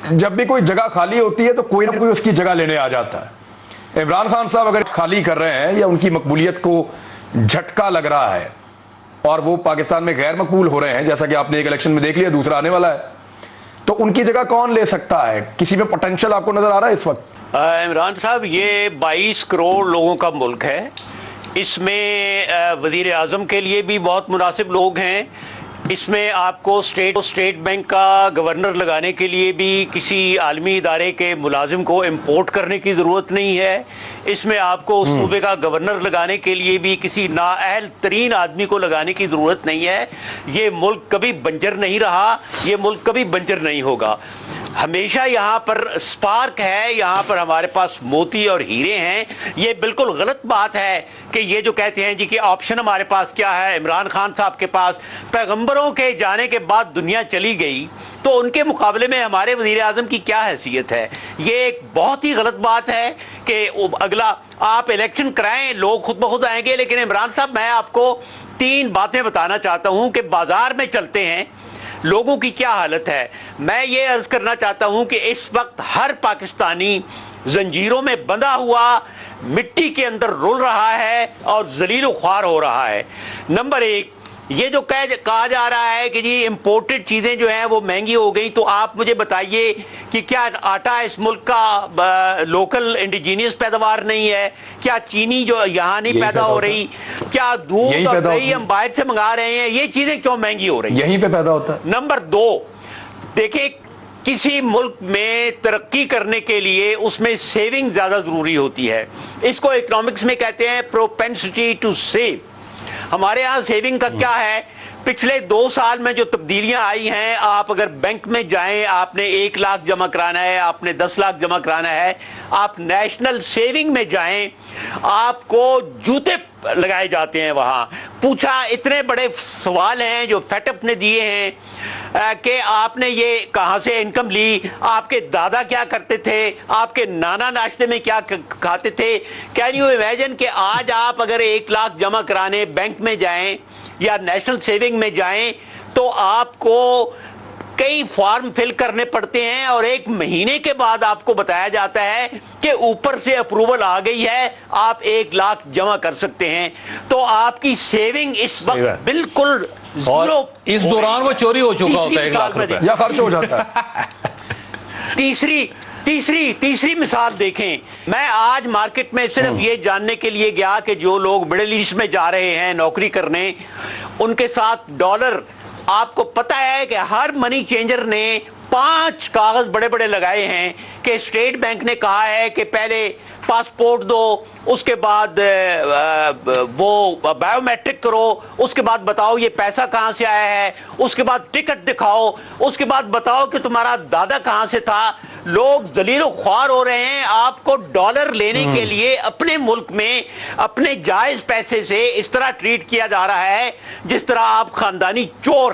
जब भी कोई जगह खाली होती है तो कोई ना कोई उसकी जगह लेने आ जाता है। इमरान खान साहब अगर खाली कर रहे हैं या उनकी मकबूलियत को झटका लग रहा है और वो पाकिस्तान में गैर मकबूल हो रहे हैं, जैसा कि आपने एक इलेक्शन में देख लिया, दूसरा आने वाला है, तो उनकी जगह कौन ले सकता है? किसी में पोटेंशियल आपको नजर आ रहा है इस वक्त? इमरान साहब, ये 22 करोड़ लोगों का मुल्क है। इसमें वजीर आज़म के लिए भी बहुत मुनासिब लोग हैं। इसमें आपको स्टेट बैंक का गवर्नर लगाने के लिए भी किसी आलमी इदारे के मुलाजिम को इम्पोर्ट करने की ज़रूरत नहीं है। इसमें आपको सूबे का गवर्नर लगाने के लिए भी किसी नाअहल तरीन आदमी को लगाने की ज़रूरत नहीं है। ये मुल्क कभी बंजर नहीं रहा, ये मुल्क कभी बंजर नहीं होगा। हमेशा यहाँ पर स्पार्क है, यहाँ पर हमारे पास मोती और हीरे हैं। ये बिल्कुल गलत बात है कि ये जो कहते हैं जी कि ऑप्शन हमारे पास क्या है, इमरान खान साहब के पास पैगंबरों के जाने के बाद दुनिया चली गई, तो उनके मुकाबले में हमारे वज़ीर आज़म की क्या हैसियत है। ये एक बहुत ही गलत बात है कि अगला आप इलेक्शन कराएं, लोग खुद ब खुद आएंगे। लेकिन इमरान साहब, मैं आपको 3 बातें बताना चाहता हूँ कि बाजार में चलते हैं, लोगों की क्या हालत है। मैं ये अर्ज करना चाहता हूं कि इस वक्त हर पाकिस्तानी जंजीरों में बंधा हुआ मिट्टी के अंदर रुल रहा है और जलील ख्वार हो रहा है। नंबर 1, ये जो कहा जा रहा है कि जी इंपोर्टेड चीज़ें जो हैं वो महंगी हो गई, तो आप मुझे बताइए कि क्या आटा इस मुल्क का लोकल इंडिजीनियस पैदावार नहीं है? क्या चीनी जो यहाँ नहीं पैदा हो रही? क्या दूध और दही हम बाहर से मंगा रहे हैं? ये चीज़ें क्यों महंगी हो रही हैं? यहीं पे पैदा होता है। नंबर 2, देखिए, किसी मुल्क में तरक्की करने के लिए उसमें सेविंग ज़्यादा ज़रूरी होती है। इसको इकोनॉमिक्स में कहते हैं प्रोपेंसिटी टू सेव। हमारे यहाँ सेविंग का क्या है? पिछले 2 साल में जो तब्दीलियां आई हैं, आप अगर बैंक में जाएं, आपने 1 लाख जमा कराना है, आपने 10 लाख जमा कराना है, आप नेशनल सेविंग में जाएं, आपको जूते लगाए जाते हैं। वहाँ पूछा, इतने बड़े सवाल हैं जो फेटअप ने दिए हैं कि आपने ये कहाँ से इनकम ली, आपके दादा क्या करते थे, आपके नाना नाश्ते में क्या खाते थे। कैन यू इमेजिन कि आज आप अगर 1 लाख जमा कराने बैंक में जाएं या नेशनल सेविंग में जाएं तो आपको कई फॉर्म फिल करने पड़ते हैं और 1 महीने के बाद आपको बताया जाता है कि ऊपर से अप्रूवल आ गई है, आप 1 लाख जमा कर सकते हैं। तो आपकी सेविंग इस वक्त बिल्कुल जीरो। इस दौरान वो चोरी हो चुका होता है, 1 लाख रुपए या खर्च हो जाता है। तीसरी मिसाल देखें। मैं आज मार्केट में सिर्फ ये जानने के लिए गया कि जो लोग मिडिल ईस्ट में जा रहे हैं नौकरी करने, उनके साथ डॉलर, आपको पता है कि हर मनी चेंजर ने 5 कागज बड़े बड़े लगाए हैं कि स्टेट बैंक ने कहा है कि पहले पासपोर्ट दो, उसके बाद वो बायोमेट्रिक करो, उसके बाद बताओ ये पैसा कहाँ से आया है, उसके बाद टिकट दिखाओ, उसके बाद बताओ कि तुम्हारा दादा कहाँ से था। लोग जलीलो ख्वार हो रहे हैं। आपको डॉलर लेने के लिए अपने मुल्क में अपने जायज पैसे से इस तरह ट्रीट किया जा रहा है जिस तरह आप खानदानी चोर हैं।